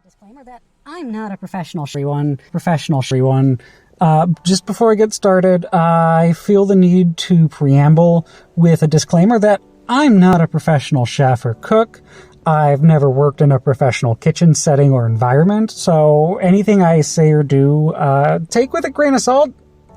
Disclaimer that I'm not a professional everyone. Just before I get started, I feel the need to preamble with a disclaimer that I'm not a professional chef or cook. I've never worked in a professional kitchen setting or environment, so anything I say or do, take with a grain of salt.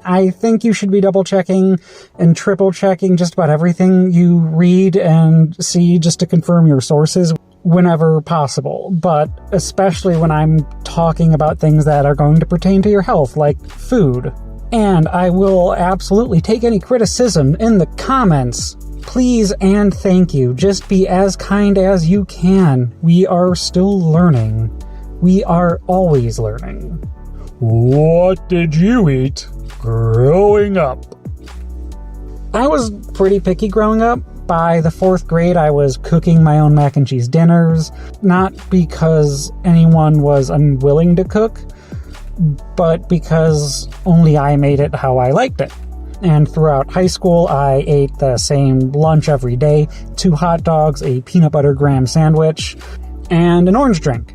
I think you should be double-checking and triple-checking just about everything you read and see just to confirm your sources whenever possible, but especially when I'm talking about things that are going to pertain to your health, like food. And I will absolutely take any criticism in the comments. Please and thank you. Just be as kind as you can. We are still learning. We are always learning. What did you eat growing up? I was pretty picky growing up. By the 4th grade, I was cooking my own mac and cheese dinners, not because anyone was unwilling to cook, but because only I made it how I liked it. And throughout high school, I ate the same lunch every day, 2 hot dogs, a peanut butter graham sandwich, and an orange drink.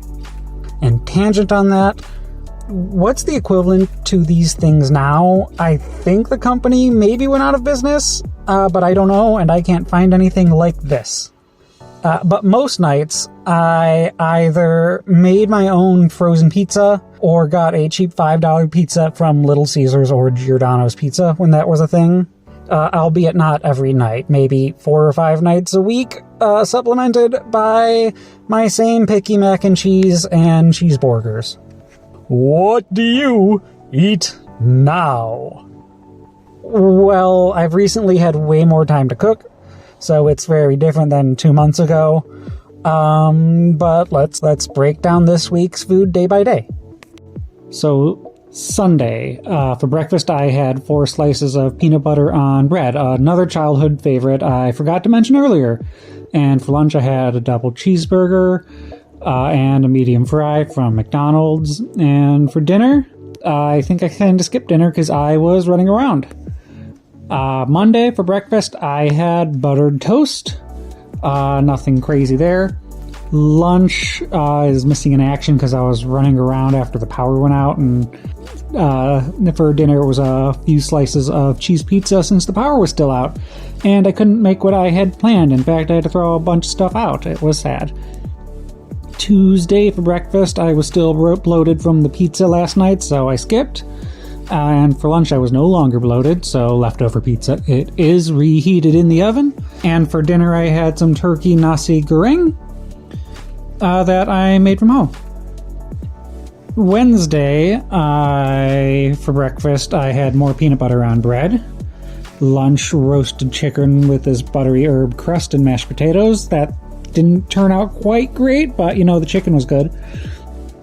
And tangent on that, what's the equivalent to these things now? I think the company maybe went out of business, but I don't know, and I can't find anything like this. But most nights, I either made my own frozen pizza or got a cheap $5 pizza from Little Caesars or Giordano's Pizza when that was a thing. Albeit not every night, maybe 4 or 5 nights a week, supplemented by my same picky mac and cheese and cheeseburgers. What do you eat now? Well, I've recently had way more time to cook, so it's very different than 2 months ago. But let's break down this week's food day by day. So, Sunday, for breakfast I had 4 slices of peanut butter on bread, another childhood favorite I forgot to mention earlier. And for lunch I had a double cheeseburger, and a medium fry from McDonald's. And for dinner, I think I kind of skipped dinner because I was running around. Monday for breakfast, I had buttered toast. Nothing crazy there. Lunch is missing in action because I was running around after the power went out. And for dinner, it was a few slices of cheese pizza since the power was still out. And I couldn't make what I had planned. In fact, I had to throw a bunch of stuff out. It was sad. Tuesday for breakfast, I was still bloated from the pizza last night, so I skipped. And for lunch, I was no longer bloated, so leftover pizza. It is reheated in the oven. And for dinner, I had some turkey nasi goreng that I made from home. Wednesday, for breakfast, I had more peanut butter on bread. Lunch, roasted chicken with this buttery herb crust and mashed potatoes. That didn't turn out quite great, but the chicken was good.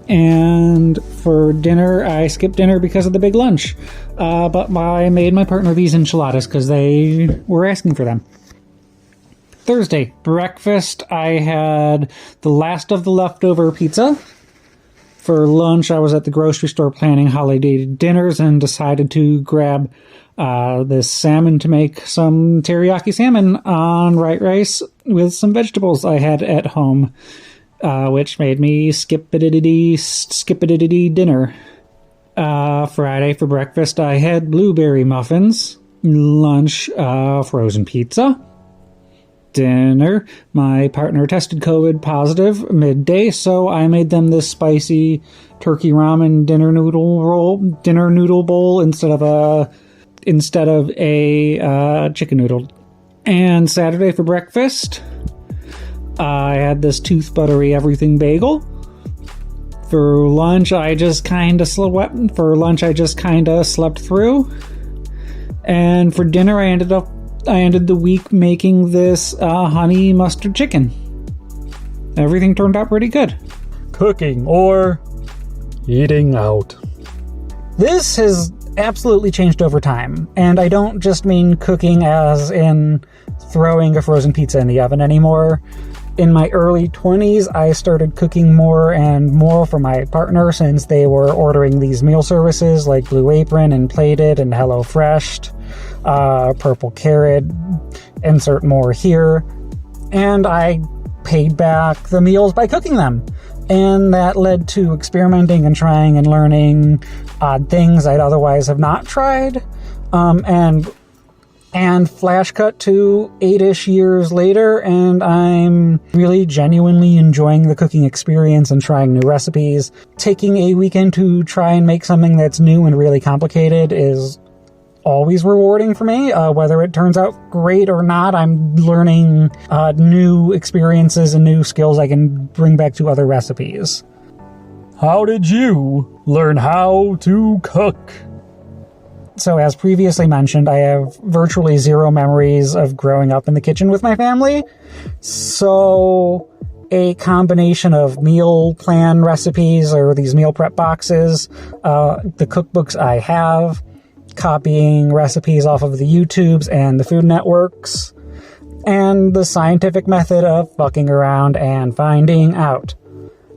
And for dinner, I skipped dinner because of the big lunch. But I made my partner these enchiladas because they were asking for them. Thursday, breakfast, I had the last of the leftover pizza. For lunch, I was at the grocery store planning holiday dinners and decided to grab this salmon to make some teriyaki salmon on white rice with some vegetables I had at home, which made me skip-a-diddy dinner. Friday for breakfast, I had blueberry muffins. Lunch, frozen pizza. Dinner, my partner tested COVID positive midday, so I made them this spicy turkey ramen dinner noodle bowl instead of a chicken noodle. And Saturday for breakfast, I had this tooth buttery everything bagel. For lunch, I just kind of slept through. And for dinner, I ended the week making this honey mustard chicken. Everything turned out pretty good. Cooking or eating out? This has absolutely changed over time, and I don't just mean cooking as in throwing a frozen pizza in the oven anymore. In my early 20s, I started cooking more and more for my partner since they were ordering these meal services like Blue Apron and Plated and HelloFresh, Purple Carrot, insert more here, and I paid back the meals by cooking them. and that led to experimenting and trying and learning odd things I'd otherwise have not tried. And flash cut to 8-ish years later, and I'm really genuinely enjoying the cooking experience and trying new recipes. Taking a weekend to try and make something that's new and really complicated is always rewarding for me. Whether it turns out great or not, I'm learning new experiences and new skills I can bring back to other recipes. How did you learn how to cook? So, as previously mentioned, I have virtually zero memories of growing up in the kitchen with my family. So, a combination of meal plan recipes or these meal prep boxes, the cookbooks I have, copying recipes off of the YouTubes and the Food Networks, and the scientific method of fucking around and finding out.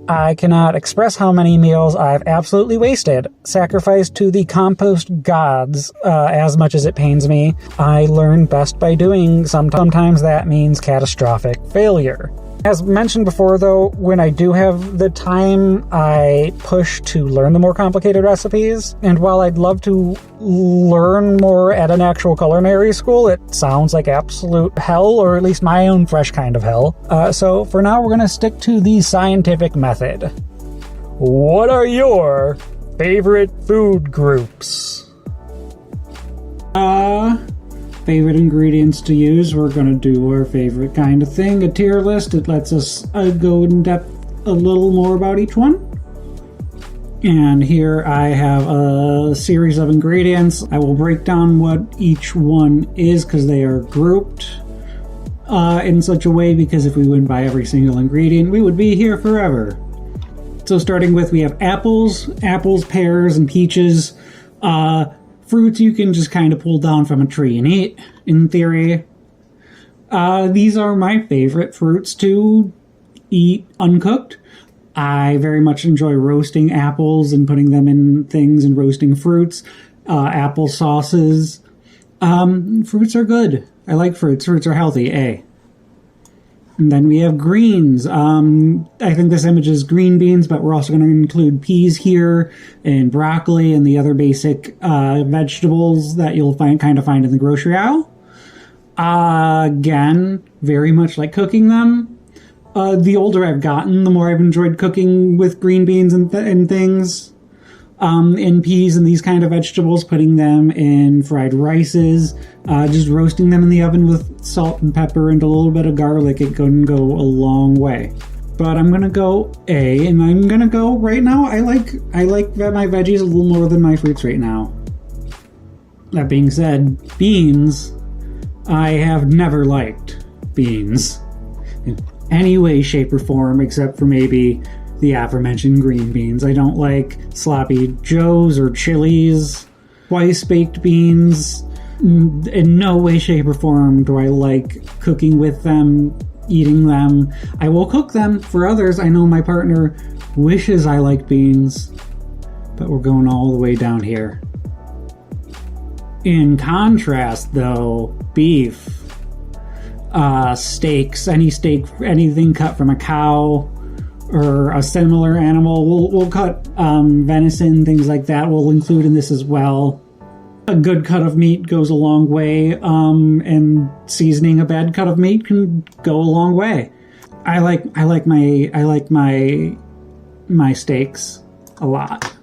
I cannot express how many meals I've absolutely wasted, sacrificed to the compost gods, as much as it pains me. I learn best by doing. Sometimes that means catastrophic failure. As mentioned before, though, when I do have the time, I push to learn the more complicated recipes. And while I'd love to learn more at an actual culinary school, it sounds like absolute hell, or at least my own fresh kind of hell. So for now, we're going to stick to the scientific method. What are your favorite food groups? Favorite ingredients to use, we're going to do our favorite kind of thing, a tier list. It lets us go in depth a little more about each one. And here I have a series of ingredients. I will break down what each one is because they are grouped in such a way, because if we went by every single ingredient, we would be here forever. So starting with, we have apples, pears, and peaches. Fruits you can just kind of pull down from a tree and eat, in theory. These are my favorite fruits to eat uncooked. I very much enjoy roasting apples and putting them in things and roasting fruits. Apple sauces. Fruits are good. I like fruits. Fruits are healthy, eh? And then we have greens. I think this image is green beans, but we're also going to include peas here and broccoli and the other basic vegetables that you'll find in the grocery aisle. Again, very much like cooking them. The older I've gotten, the more I've enjoyed cooking with green beans and things. And peas and these kind of vegetables, putting them in fried rices, just roasting them in the oven with salt and pepper and a little bit of garlic. It can go a long way. But I'm gonna go A, and I'm gonna go right now. I like my veggies a little more than my fruits right now. That being said, beans, I have never liked beans in any way, shape, or form, except for maybe the aforementioned green beans. I don't like sloppy joes or chilies, twice baked beans. In no way, shape, or form do I like cooking with them, eating them. I will cook them for others. I know my partner wishes I liked beans, but we're going all the way down here. In contrast, though, beef, steaks, anything cut from a cow or a similar animal. We'll cut venison, things like that we'll include in this as well. A good cut of meat goes a long way, and seasoning a bad cut of meat can go a long way. I like my steaks a lot.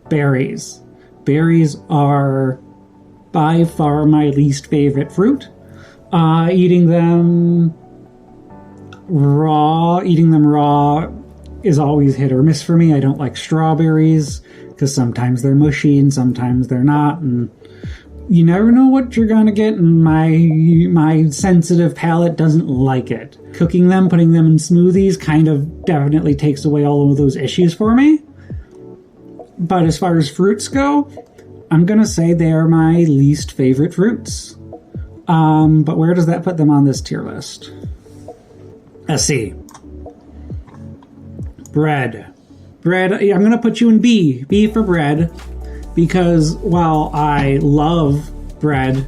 Berries are by far my least favorite fruit. Eating them raw is always hit or miss for me. I don't like strawberries because sometimes they're mushy and sometimes they're not, and you never know what you're gonna get, and my sensitive palate doesn't like it. Cooking them, putting them in smoothies kind of definitely takes away all of those issues for me. But as far as fruits go, I'm gonna say they are my least favorite fruits. But where does that put them on this tier list? Let's see. Bread. I'm gonna put you in B. B for bread. Because while I love bread,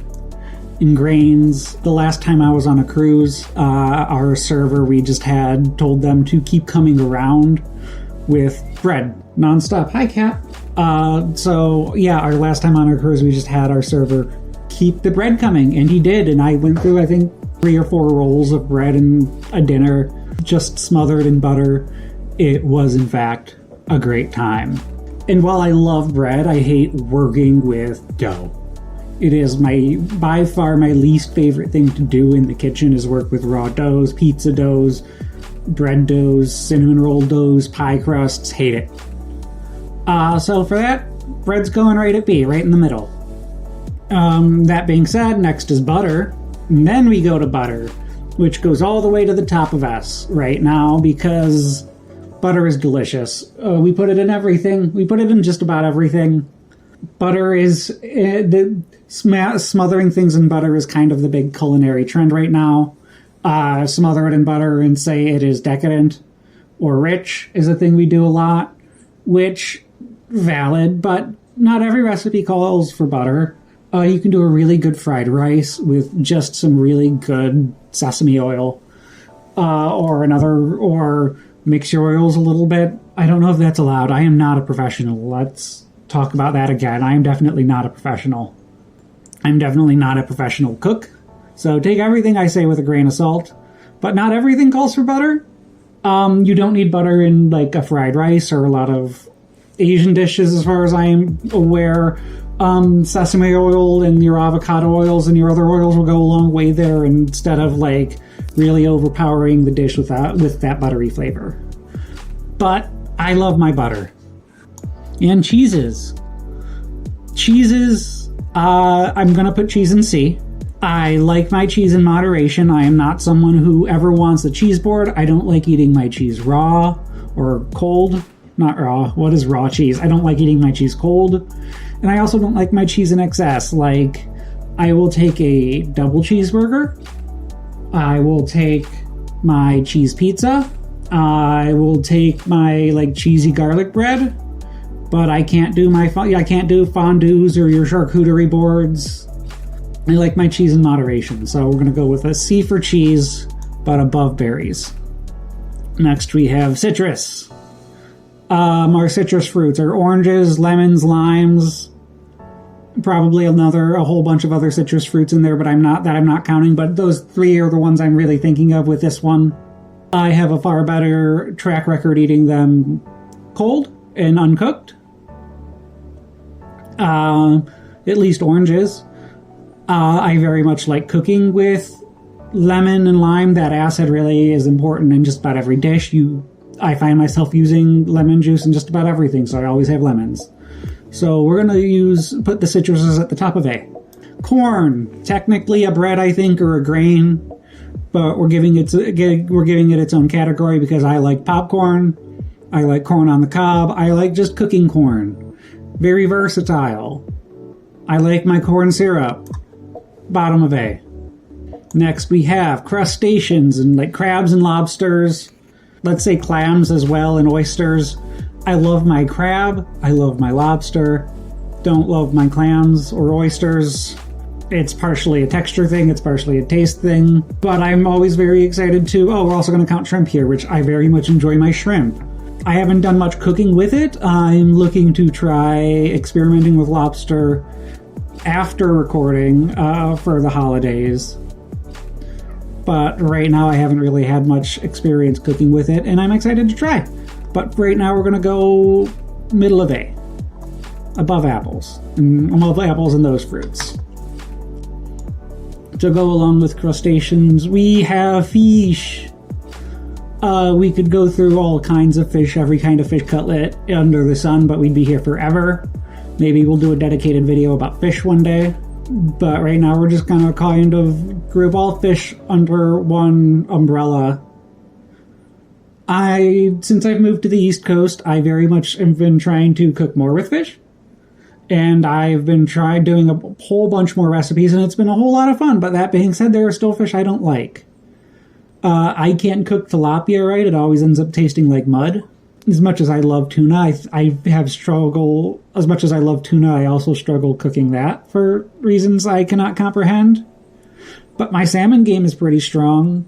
in grains. The last time I was on a cruise, our server we just had told them to keep coming around with bread nonstop. Hi, cat. So yeah, our last time on our cruise, we just had our server keep the bread coming, and he did. And I went through, I think, 3 or 4 rolls of bread and a dinner, just smothered in butter. It was, in fact, a great time. And while I love bread, I hate working with dough. It is by far my least favorite thing to do in the kitchen is work with raw doughs, pizza doughs, bread doughs, cinnamon roll doughs, pie crusts. Hate it. So for that, bread's going right at B, right in the middle. That being said, next is butter. And then we go to butter, which goes all the way to the top of S right now because butter is delicious. We put it in everything. We put it in just about everything. Butter is... smothering things in butter is kind of the big culinary trend right now. Smother it in butter and say it is decadent or rich is a thing we do a lot, which, valid, but not every recipe calls for butter. You can do a really good fried rice with just some really good sesame oil, or mix your oils a little bit. I don't know if that's allowed. I am not a professional. Let's talk about that again. I am definitely not a professional. I'm definitely not a professional cook. So take everything I say with a grain of salt. But not everything calls for butter. You don't need butter in like a fried rice or a lot of Asian dishes as far as I am aware. Sesame oil and your avocado oils and your other oils will go a long way there instead of like really overpowering the dish with that buttery flavor. But I love my butter. And cheeses. I'm gonna put cheese in C. I like my cheese in moderation. I am not someone who ever wants a cheese board. I don't like eating my cheese raw or cold. Not raw. What is raw cheese? I don't like eating my cheese cold. And I also don't like my cheese in excess. Like, I will take a double cheeseburger. I will take my cheese pizza. I will take my like cheesy garlic bread. But I can't do fondues or your charcuterie boards. I like my cheese in moderation, so we're going to go with a C for cheese, but above berries. Next we have citrus. Our citrus fruits are oranges, lemons, limes, probably a whole bunch of other citrus fruits in there, but I'm not counting, but those 3 are the ones I'm really thinking of with this one. I have a far better track record eating them cold and uncooked. At least oranges. I very much like cooking with lemon and lime. That acid really is important in just about every dish. I find myself using lemon juice in just about everything, so I always have lemons. So we're going to put the citruses at the top of A. Corn, technically a bread, I think, or a grain, but we're giving it its own category because I like popcorn, I like corn on the cob, I like just cooking corn. Very versatile. I like my corn syrup. Bottom of A. Next we have crustaceans and like crabs and lobsters. Let's say clams as well and oysters. I love my crab. I love my lobster. Don't love my clams or oysters. It's partially a texture thing. It's partially a taste thing. But I'm always very excited to... Oh, we're also going to count shrimp here, which I very much enjoy my shrimp. I haven't done much cooking with it. I'm looking to try experimenting with lobster after recording for the holidays. But right now I haven't really had much experience cooking with it, and I'm excited to try. But right now we're going to go middle of A. Above apples. Above apples and those fruits. To go along with crustaceans, we have fish. We could go through all kinds of fish, every kind of fish cutlet under the sun, but we'd be here forever. Maybe we'll do a dedicated video about fish one day. But right now we're just going to kind of group all fish under one umbrella. Since I've moved to the East Coast, I very much have been trying to cook more with fish. And I've been doing a whole bunch more recipes, and it's been a whole lot of fun. But that being said, there are still fish I don't like. I can't cook tilapia right. It always ends up tasting like mud. As much as I love tuna, I have as much as I love tuna, I also struggle cooking that for reasons I cannot comprehend. But my salmon game is pretty strong.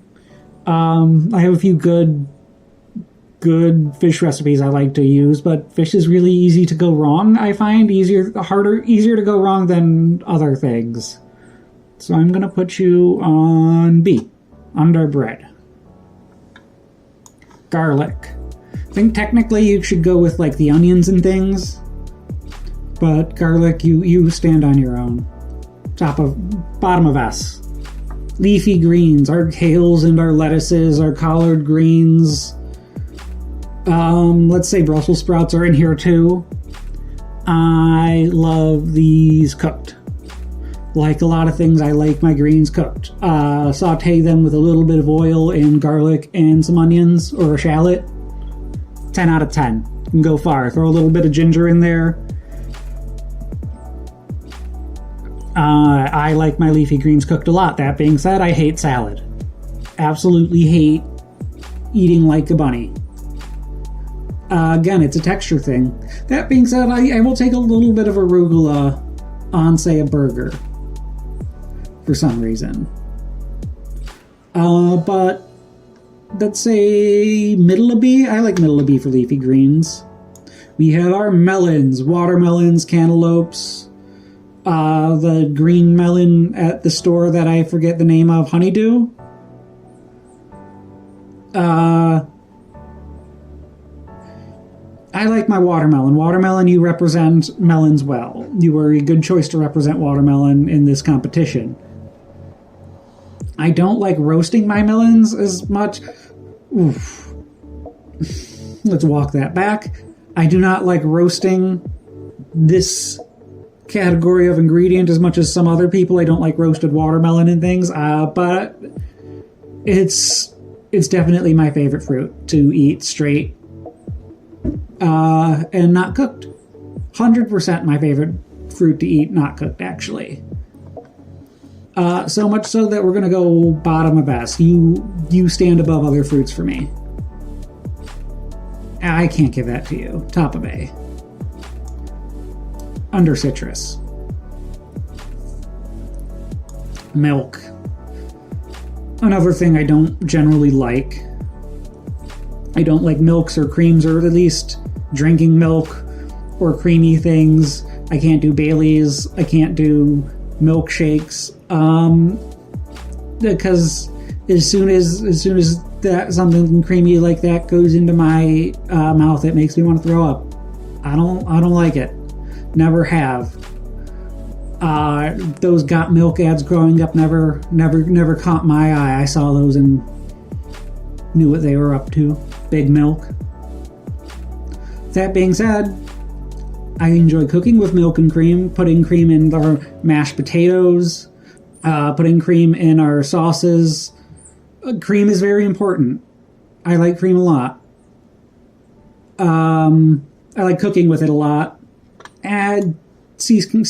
I have a few good fish recipes I like to use, but fish is really easy to go wrong. I find easier to go wrong than other things. So I'm gonna put you on B, under bread. Garlic. I think technically you should go with like the onions and things, but garlic, you stand on your own. Bottom of S. Leafy greens, our kales and our lettuces, our collard greens. Let's say Brussels sprouts are in here too. I love these cooked. Like a lot of things, I like my greens cooked. Saute them with a little bit of oil and garlic and some onions or a shallot. 10 out of 10. You can go far. Throw a little bit of ginger in there. I like my leafy greens cooked a lot. That being said, I hate salad. Absolutely hate eating like a bunny. Again, it's a texture thing. That being said, I will take a little bit of arugula on, say, a burger. For some reason. But let's say middle of B. I like middle of B for leafy greens. We have our melons, watermelons, cantaloupes. The green melon at the store that I forget the name of, honeydew. I like my watermelon. Watermelon, you represent melons well. You were a good choice to represent watermelon in this competition. I don't like roasting my melons as much. Oof. Let's walk that back. I do not like roasting this category of ingredient as much as some other people. I don't like roasted watermelon and things, but it's definitely my favorite fruit to eat straight and not cooked. 100% my favorite fruit to eat not cooked, actually. So much so that we're gonna go bottom of S. You stand above other fruits for me. I can't give that to you. Top of A. Under citrus. Milk. Another thing I don't generally like. I don't like milks or creams, or at least drinking milk or creamy things. I can't do Baileys. I can't do milkshakes. Because as soon as that something creamy like that goes into my mouth, it makes me want to throw up. I don't like it. Never have. Those got milk ads growing up never caught my eye. I saw those and knew what they were up to. Big milk. That being said, I enjoy cooking with milk and cream, putting cream in our mashed potatoes, putting cream in our sauces. Cream is very important. I like cream a lot. I like cooking with it a lot. And cheese can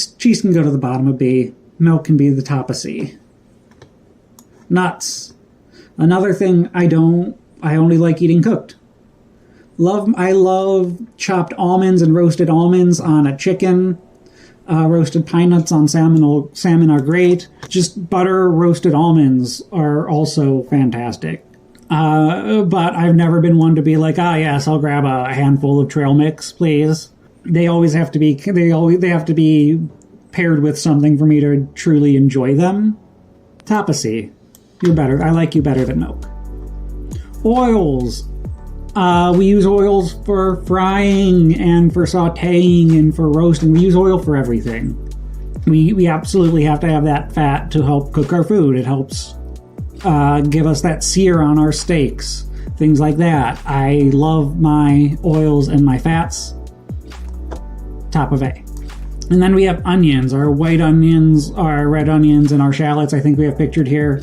go to the bottom of B. Milk can be the top of C. Nuts. Another thing I only like eating cooked. I love chopped almonds and roasted almonds on a chicken. Roasted pine nuts on salmon are great. Just butter roasted almonds are also fantastic. But I've never been one to be like, yes, I'll grab a handful of trail mix, please. They have to be paired with something for me to truly enjoy them. Top of C. You're better. I like you better than milk. Oils. We use oils for frying and for sauteing and for roasting. We use oil for everything. We absolutely have to have that fat to help cook our food. It helps give us that sear on our steaks, things like that. I love my oils and my fats. Top of A. And then we have onions, our white onions, our red onions, and our shallots. I think we have pictured here.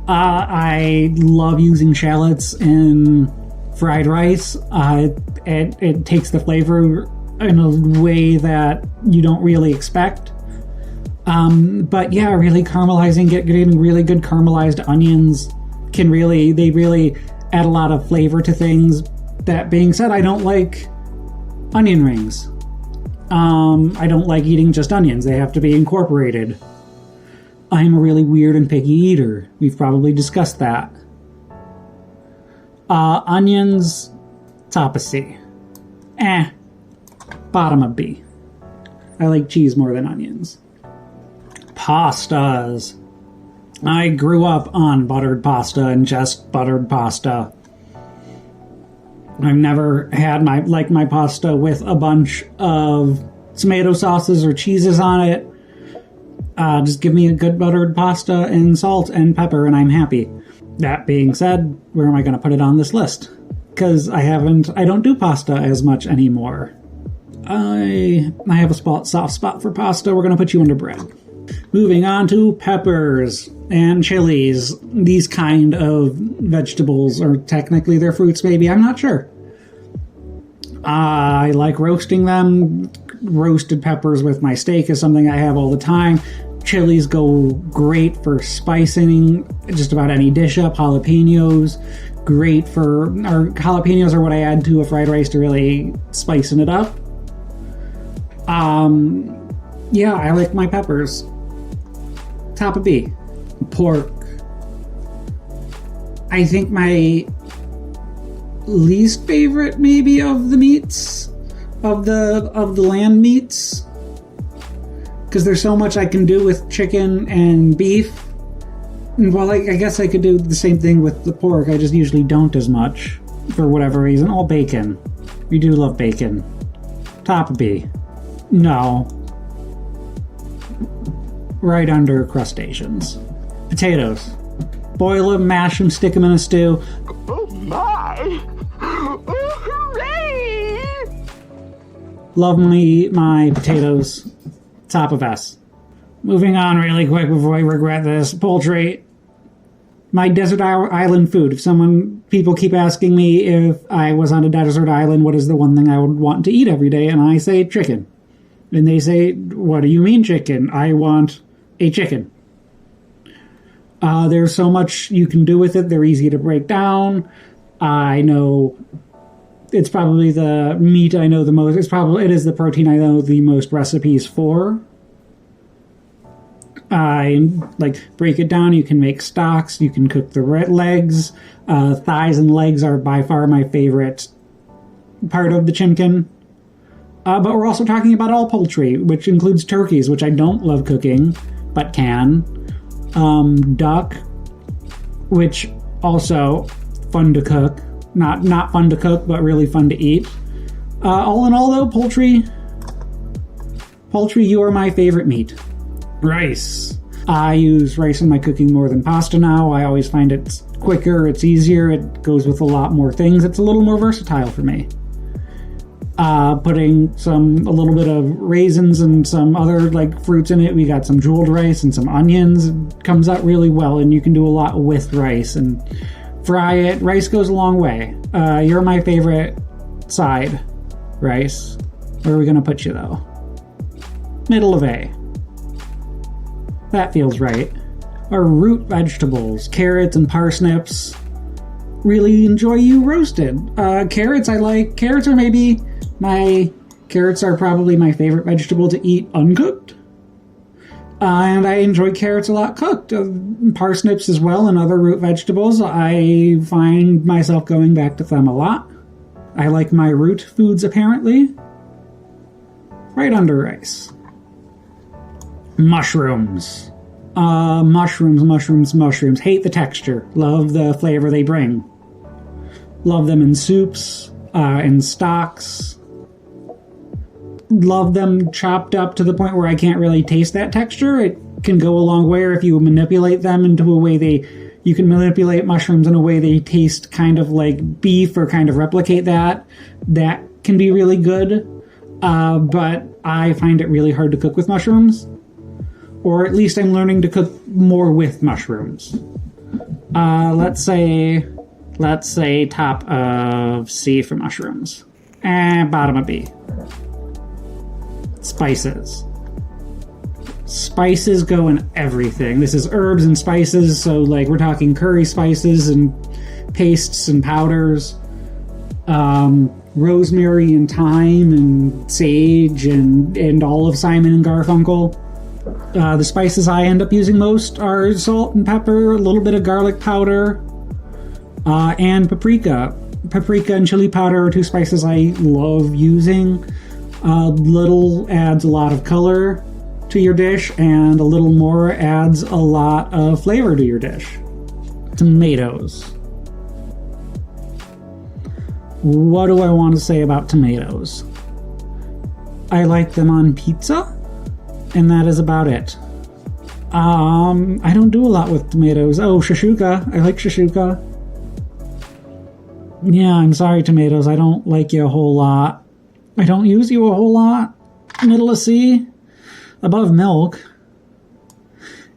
I love using shallots in fried rice. It takes the flavor in a way that you don't really expect. But yeah, really getting really good caramelized onions they really add a lot of flavor to things. That being said, I don't like onion rings. I don't like eating just onions. They have to be incorporated. I'm a really weird and picky eater. We've probably discussed that. Onions, top of C. Bottom of B. I like cheese more than onions. Pastas. I grew up on buttered pasta and just buttered pasta. I've never had my pasta with a bunch of tomato sauces or cheeses on it. Just give me a good buttered pasta and salt and pepper and I'm happy. That being said, where am I going to put it on this list? Because I don't do pasta as much anymore. I have a soft spot for pasta. We're going to put you under bread. Moving on to peppers and chilies. These kind of vegetables, or technically they're fruits maybe, I'm not sure. I like roasting them. Roasted peppers with my steak is something I have all the time. Chilies go great for spicing just about any dish up. Jalapenos, jalapenos are what I add to a fried rice to really spicing it up. Yeah, I like my peppers. Top of B. Pork. I think my least favorite maybe of the meats, of the land meats, because there's so much I can do with chicken and beef. And while I guess I could do the same thing with the pork, I just usually don't as much for whatever reason. Oh, bacon. We do love bacon. Top of B. No. Right under crustaceans. Potatoes. Boil them, mash them, stick them in a stew. Oh my! Oh, hooray! Love my potatoes. Top of S. Moving on really quick before I regret this. Poultry. My desert island food. If people keep asking me if I was on a desert island, what is the one thing I would want to eat every day? And I say chicken. And they say, what do you mean chicken? I want a chicken. There's so much you can do with it. They're easy to break down. I know it's probably the meat I know the most. It is the protein I know the most recipes for. I break it down. You can make stocks. You can cook the legs. Thighs and legs are by far my favorite part of the chimkin. But we're also talking about all poultry, which includes turkeys, which I don't love cooking, but can. Duck, which also fun to cook. Not fun to cook, but really fun to eat. All in all, though, poultry, you are my favorite meat. Rice. I use rice in my cooking more than pasta now. I always find it's quicker, it's easier, it goes with a lot more things. It's a little more versatile for me. Putting a little bit of raisins and some other fruits in it. We got some jeweled rice and some onions. It comes out really well, and you can do a lot with rice and fry it. Rice goes a long way. You're my favorite side, rice. Where are we gonna put you though? Middle of A. That feels right. Our root vegetables, carrots and parsnips. Really enjoy you roasted. Carrots I like. Carrots are probably my favorite vegetable to eat uncooked. And I enjoy carrots a lot cooked. Parsnips as well and other root vegetables. I find myself going back to them a lot. I like my root foods apparently. Right under rice. Mushrooms. Mushrooms. Hate the texture. Love the flavor they bring. Love them in soups, in stocks. Love them chopped up to the point where I can't really taste that texture. It can go a long way, or if you manipulate them into a way you can manipulate mushrooms in a way they taste kind of like beef or kind of replicate that. That can be really good. But I find it really hard to cook with mushrooms. Or at least I'm learning to cook more with mushrooms. Let's say top of C for mushrooms. And bottom of B. Spices. Spices go in everything. This is herbs and spices, so we're talking curry spices and pastes and powders. Rosemary and thyme and sage and all of Simon and Garfunkel. The spices I end up using most are salt and pepper, a little bit of garlic powder, and paprika. Paprika and chili powder are two spices I love using. Little adds a lot of color to your dish, and a little more adds a lot of flavor to your dish. Tomatoes. What do I want to say about tomatoes? I like them on pizza, and that is about it. I don't do a lot with tomatoes. Oh, shashuka. I like shashuka. Yeah, I'm sorry, tomatoes. I don't like you a whole lot. I don't use you a whole lot. Middle of C. Above milk.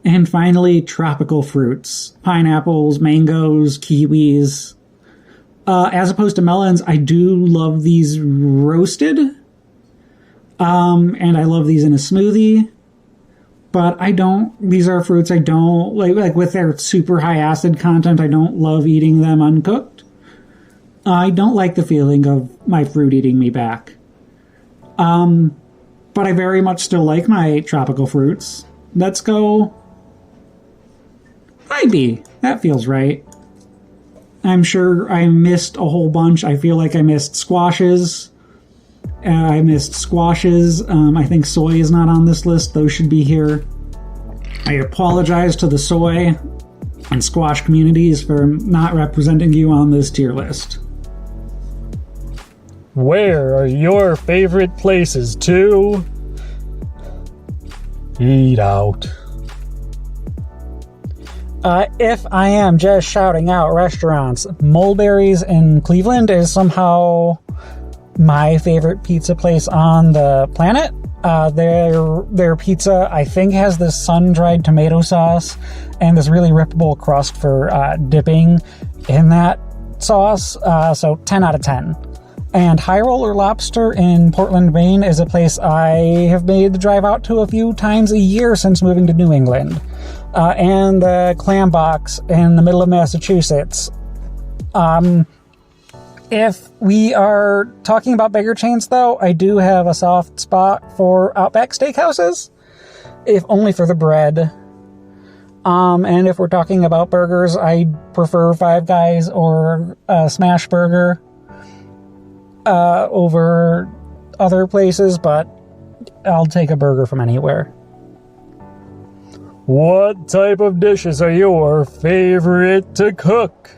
And finally, tropical fruits. Pineapples, mangoes, kiwis. As opposed to melons, I do love these roasted. And I love these in a smoothie. But these are fruits I don't, like with their super high acid content, I don't love eating them uncooked. I don't like the feeling of my fruit eating me back. But I very much still like my tropical fruits. Let's go high B. That feels right. I'm sure I missed a whole bunch. I feel like I missed squashes. I think soy is not on this list. Those should be here. I apologize to the soy and squash communities for not representing you on this tier list. Where are your favorite places to eat out? If I am just shouting out restaurants, Mulberry's in Cleveland is somehow my favorite pizza place on the planet. Their pizza, I think, has this sun-dried tomato sauce and this really rippable crust for dipping in that sauce. So 10 out of 10. And High Roller Lobster in Portland, Maine is a place I have made the drive out to a few times a year since moving to New England. And the Clam Box in the middle of Massachusetts. If we are talking about bigger chains, though, I do have a soft spot for Outback Steakhouses, if only for the bread. And if we're talking about burgers, I prefer Five Guys or Smash Burger over other places, but I'll take a burger from anywhere. What type of dishes are your favorite to cook?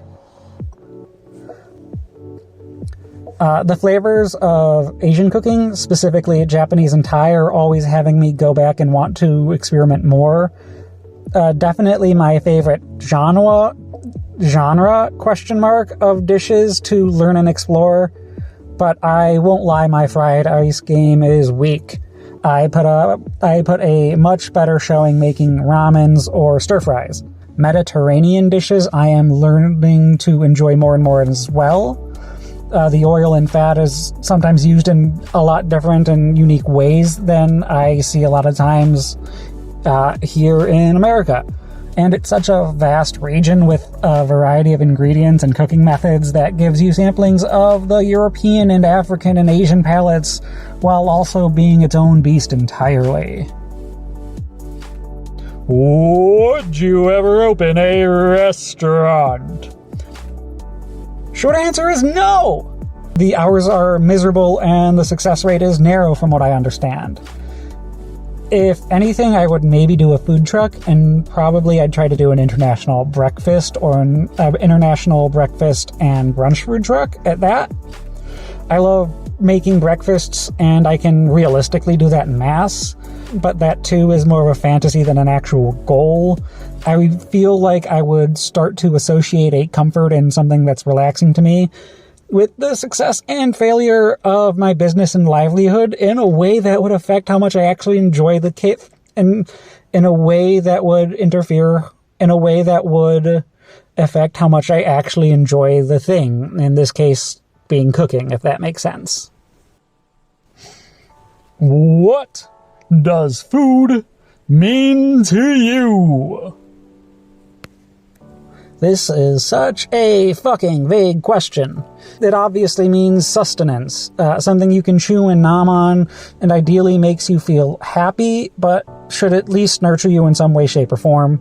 The flavors of Asian cooking, specifically Japanese and Thai, are always having me go back and want to experiment more. Definitely my favorite genre of dishes to learn and explore. But I won't lie, my fried rice game is weak. I put a much better showing making ramens or stir fries. Mediterranean dishes I am learning to enjoy more and more as well. The oil and fat is sometimes used in a lot different and unique ways than I see a lot of times here in America. And it's such a vast region with a variety of ingredients and cooking methods that gives you samplings of the European and African and Asian palates while also being its own beast entirely. Would you ever open a restaurant? Short answer is no! The hours are miserable and the success rate is narrow from what I understand. If anything, I would maybe do a food truck, and probably I'd try to do an international breakfast or an international breakfast and brunch food truck at that. I love making breakfasts, and I can realistically do that in mass, but that too is more of a fantasy than an actual goal. I feel like I would start to associate a comfort in something that's relaxing to me with the success and failure of my business and livelihood in a way that would affect how much I actually enjoy the kit, and in a way that would interfere, in a way that would affect how much I actually enjoy the thing, in this case being cooking, if that makes sense. What does food mean to you? This is such a fucking vague question. It obviously means sustenance, something you can chew and nom on, and ideally makes you feel happy, but should at least nurture you in some way, shape, or form.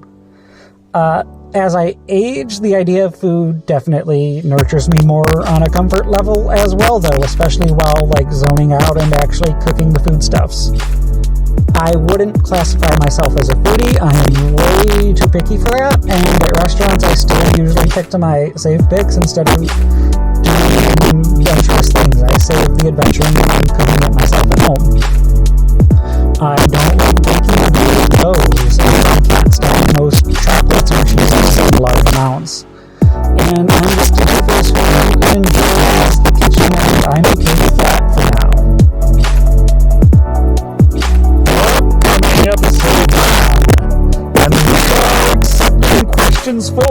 As I age, the idea of food definitely nurtures me more on a comfort level as well, though, especially while, like, zoning out and actually cooking the foodstuffs. I wouldn't classify myself as a foodie. I am way too picky for that, and at restaurants I still usually pick to my safe picks instead of doing adventurous things. I save the adventuring and cooking it myself at home. I don't like baking weird doughs, and I can't stand most chocolates or cheeses in large amounts. And I'm just a diverse food and enjoy the kitchen, and I'm okay with that for now. Episode 1. And we start accepting questions for